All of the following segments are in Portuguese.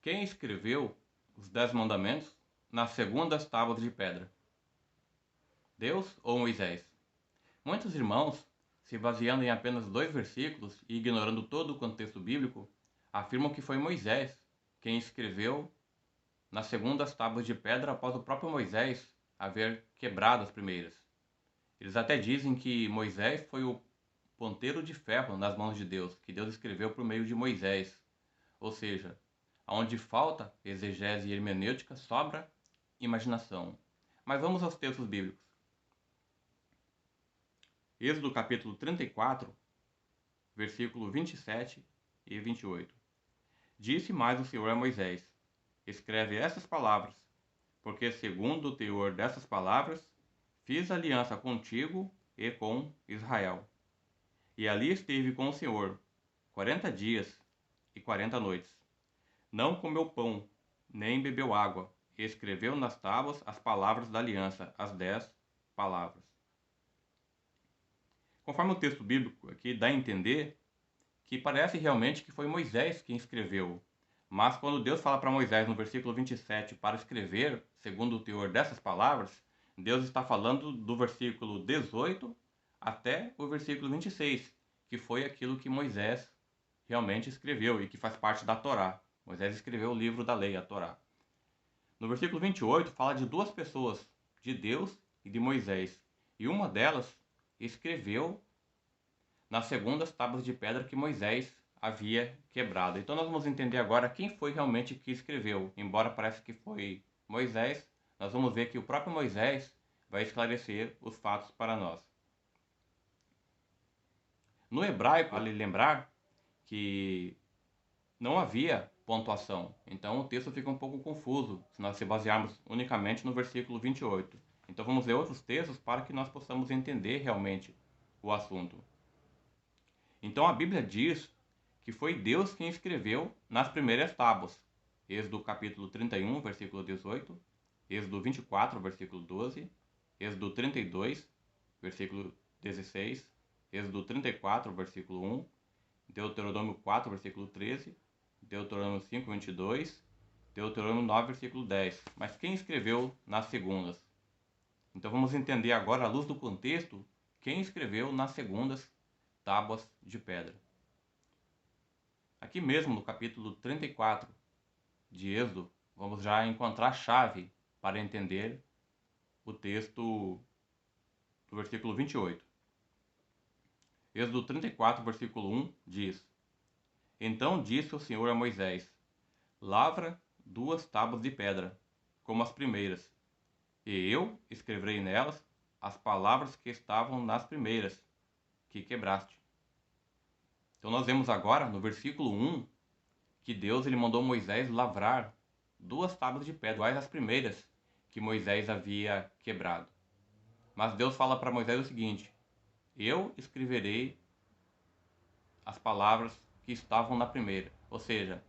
Quem escreveu os 10 mandamentos nas segundas tábuas de pedra? Deus ou Moisés? Muitos irmãos, se baseando em apenas 2 versículos e ignorando todo o contexto bíblico, afirmam que foi Moisés quem escreveu nas segundas tábuas de pedra após o próprio Moisés haver quebrado as primeiras. Eles até dizem que Moisés foi o ponteiro de ferro nas mãos de Deus, que Deus escreveu por meio de Moisés. Ou seja, onde falta exegese e hermenêutica, sobra imaginação. Mas vamos aos textos bíblicos. Êxodo capítulo 34, versículo 27 e 28. Disse mais o Senhor a Moisés: escreve essas palavras, porque segundo o teor dessas palavras, fiz aliança contigo e com Israel. E ali esteve com o Senhor 40 dias e 40 noites. Não comeu pão, nem bebeu água, e escreveu nas tábuas as palavras da aliança, as 10 palavras. Conforme o texto bíblico aqui dá a entender que parece realmente que foi Moisés quem escreveu. Mas quando Deus fala para Moisés no versículo 27 para escrever, segundo o teor dessas palavras, Deus está falando do versículo 18 até o versículo 26, que foi aquilo que Moisés realmente escreveu e que faz parte da Torá. Moisés escreveu o livro da lei, a Torá. No versículo 28 fala de 2 pessoas, de Deus e de Moisés. E uma delas escreveu nas segundas tábuas de pedra que Moisés havia quebrado. Então nós vamos entender agora quem foi realmente que escreveu. Embora pareça que foi Moisés, nós vamos ver que o próprio Moisés vai esclarecer os fatos para nós. No hebraico, vale lembrar que não havia pontuação. Então o texto fica um pouco confuso se nós se basearmos unicamente no versículo 28. Então vamos ler outros textos para que nós possamos entender realmente o assunto. Então a Bíblia diz que foi Deus quem escreveu nas primeiras tábuas. Êxodo capítulo 31, versículo 18, Êxodo 24, versículo 12, Êxodo 32, versículo 16, Êxodo 34, versículo 1, Deuteronômio 4, versículo 13, Deuteronômio 5, 22, Deuteronômio 9, versículo 10. Mas quem escreveu nas segundas? Então vamos entender agora, à luz do contexto, quem escreveu nas segundas tábuas de pedra. Aqui mesmo no capítulo 34 de Êxodo, vamos já encontrar a chave para entender o texto do versículo 28. Êxodo 34, versículo 1 diz: Então disse o Senhor a Moisés: lavra 2 tábuas de pedra, como as primeiras, e eu escreverei nelas as palavras que estavam nas primeiras, que quebraste. Então nós vemos agora no versículo 1 que Deus ele mandou Moisés lavrar 2 tábuas de pedra, as primeiras que Moisés havia quebrado. Mas Deus fala para Moisés o seguinte: eu escreverei as palavras que estavam na primeira. Ou seja,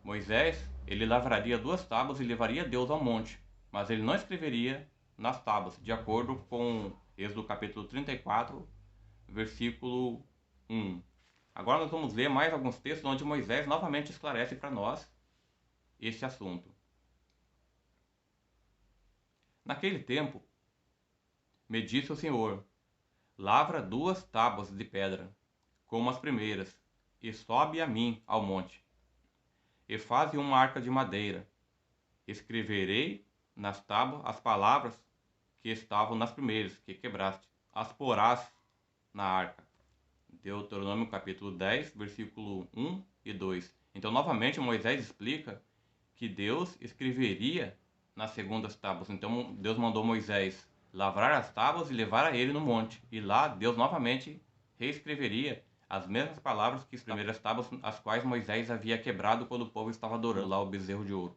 Moisés ele lavraria 2 tábuas e levaria Deus ao monte, mas ele não escreveria nas tábuas, de acordo com Êxodo capítulo 34, versículo 1. Agora nós vamos ler mais alguns textos onde Moisés novamente esclarece para nós esse assunto. Naquele tempo, me disse o Senhor: lavra 2 tábuas de pedra, como as primeiras, e sobe a mim ao monte. E faze uma arca de madeira. Escreverei nas tábuas as palavras que estavam nas primeiras, que quebraste. As porás na arca. Deuteronômio capítulo 10, versículo 1 e 2. Então, novamente, Moisés explica que Deus escreveria nas segundas tábuas. Então, Deus mandou Moisés lavrar as tábuas e levar a ele no monte. E lá, Deus novamente reescreveria as mesmas palavras que as primeiras tábuas, as quais Moisés havia quebrado quando o povo estava adorando lá o bezerro de ouro.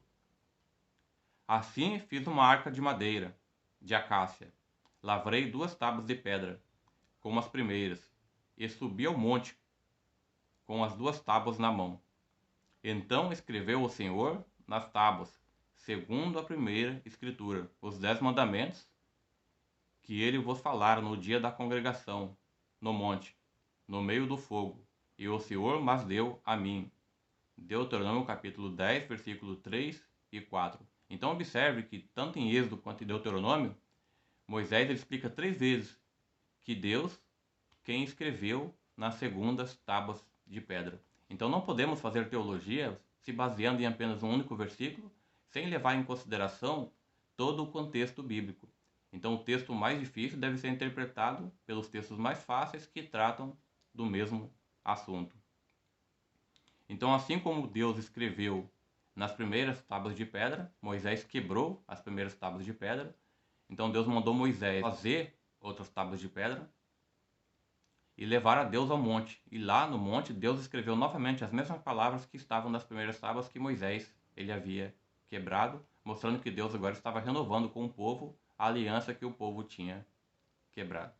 Assim, fiz uma arca de madeira, de acácia. Lavrei 2 tábuas de pedra, como as primeiras, e subi ao monte com as 2 tábuas na mão. Então escreveu o Senhor nas tábuas, segundo a primeira escritura, os 10 mandamentos que ele vos falara no dia da congregação, no monte, no meio do fogo, e o Senhor mas deu a mim. Deuteronômio capítulo 10, versículo 3 e 4. Então observe que tanto em Êxodo quanto em Deuteronômio, Moisés ele explica 3 vezes que Deus quem escreveu nas segundas tábuas de pedra. Então não podemos fazer teologia se baseando em apenas um único versículo, sem levar em consideração todo o contexto bíblico. Então o texto mais difícil deve ser interpretado pelos textos mais fáceis que tratam do mesmo assunto. Então, assim como Deus escreveu nas primeiras tábuas de pedra, Moisés quebrou as primeiras tábuas de pedra. Então Deus mandou Moisés fazer outras tábuas de pedra e levar a Deus ao monte. E lá no monte, Deus escreveu novamente as mesmas palavras que estavam nas primeiras tábuas que Moisés ele havia quebrado, mostrando que Deus agora estava renovando com o povo a aliança que o povo tinha quebrado.